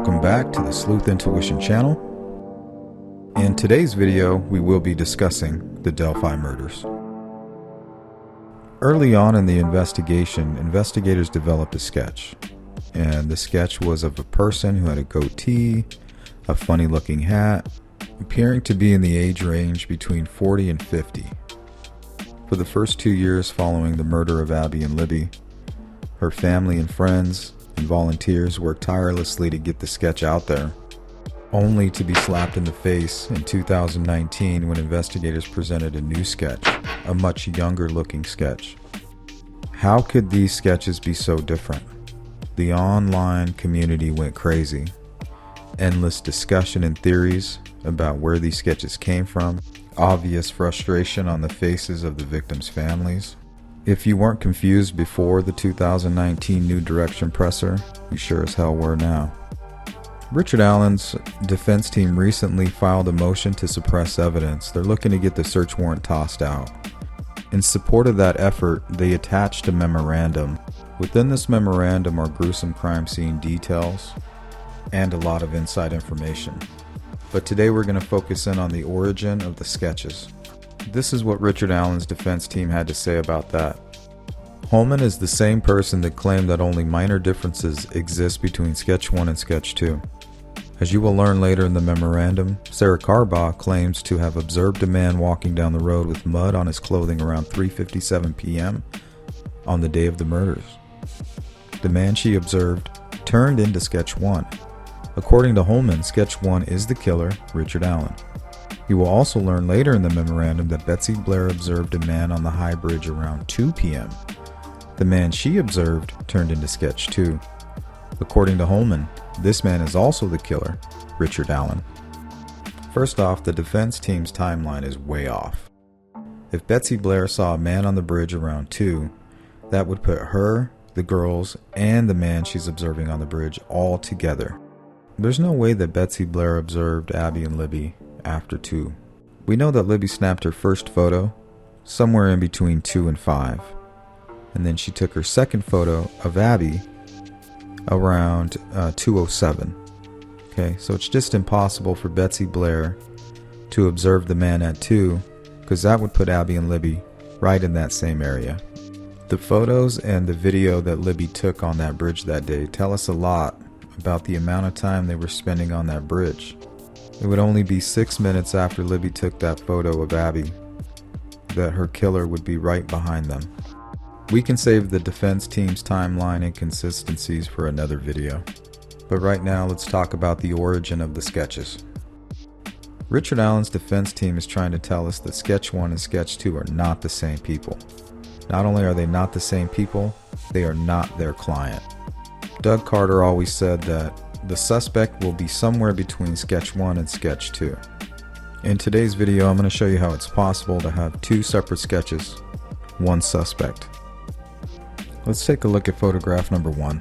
Welcome back to the Sleuth Intuition channel. In today's video, we will be discussing the Delphi murders. Early on in the investigation, investigators developed a sketch. And the sketch was of a person who had a goatee, a funny looking hat, appearing to be in the age range between 40 and 50. For the first 2 years following the murder of Abby and Libby, her family and friends and volunteers worked tirelessly to get the sketch out there, only to be slapped in the face in 2019 when investigators presented a new sketch, a much younger looking sketch. How could these sketches be so different? The online community went crazy. Endless discussion and theories about where these sketches came from, obvious frustration on the faces of the victims' families. If you weren't confused before the 2019 New Direction presser, you sure as hell were now. Richard Allen's defense team recently filed a motion to suppress evidence. They're looking to get the search warrant tossed out. In support of that effort, they attached a memorandum. Within this memorandum are gruesome crime scene details and a lot of inside information. But today we're going to focus in on the origin of the sketches. This is what Richard Allen's defense team had to say about that. Holman is the same person that claimed that only minor differences exist between Sketch 1 and Sketch 2. As you will learn later in the memorandum, Sarah Carbaugh claims to have observed a man walking down the road with mud on his clothing around 3:57 p.m. on the day of the murders. The man she observed turned into Sketch 1. According to Holman, Sketch 1 is the killer, Richard Allen. You will also learn later in the memorandum that Betsy Blair observed a man on the high bridge around 2 p.m. The man she observed turned into Sketch 2. According to Holman, this man is also the killer, Richard Allen. First off, the defense team's timeline is way off. If Betsy Blair saw a man on the bridge around 2, that would put her, the girls, and the man she's observing on the bridge all together. There's no way that Betsy Blair observed Abby and Libby after 2. We know that Libby snapped her first photo somewhere in between 2 and 5. And then she took her second photo of Abby around 2:07. Okay, so it's just impossible for Betsy Blair to observe the man at 2, because that would put Abby and Libby right in that same area. The photos and the video that Libby took on that bridge that day tell us a lot about the amount of time they were spending on that bridge. It would only be 6 minutes after Libby took that photo of Abby that her killer would be right behind them. We can save the defense team's timeline inconsistencies for another video. But right now, let's talk about the origin of the sketches. Richard Allen's defense team is trying to tell us that Sketch 1 and Sketch 2 are not the same people. Not only are they not the same people, they are not their client. Doug Carter always said that the suspect will be somewhere between Sketch 1 and Sketch 2. In today's video, I'm going to show you how it's possible to have 2 separate sketches, one suspect. Let's take a look at photograph number 1.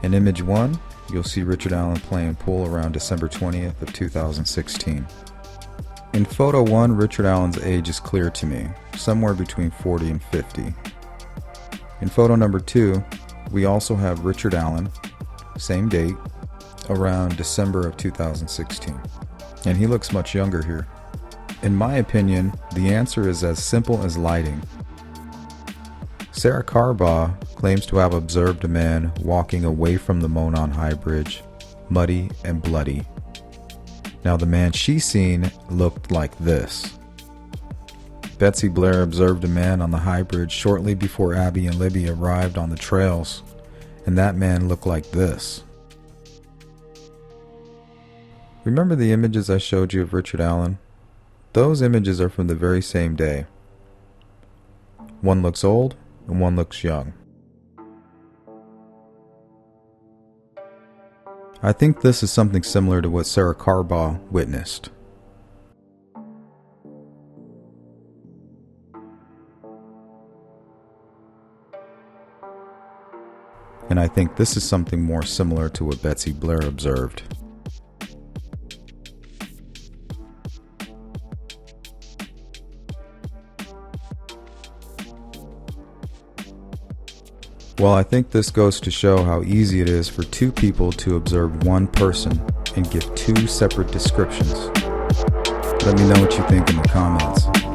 In image 1, you'll see Richard Allen playing pool around December 20th of 2016. In photo 1, Richard Allen's age is clear to me, somewhere between 40 and 50. In photo number 2, we also have Richard Allen, same date, around December of 2016. And he looks much younger here. In my opinion, the answer is as simple as lighting. Sarah Carbaugh claims to have observed a man walking away from the Monon High Bridge, muddy and bloody. Now the man she's seen looked like this. Betsy Blair observed a man on the high bridge shortly before Abby and Libby arrived on the trails, and that man looked like this. Remember the images I showed you of Richard Allen? Those images are from the very same day. One looks old and one looks young. I think this is something similar to what Sarah Carbaugh witnessed. And I think this is something more similar to what Betsy Blair observed. Well, I think this goes to show how easy it is for two people to observe one person and give two separate descriptions. Let me know what you think in the comments.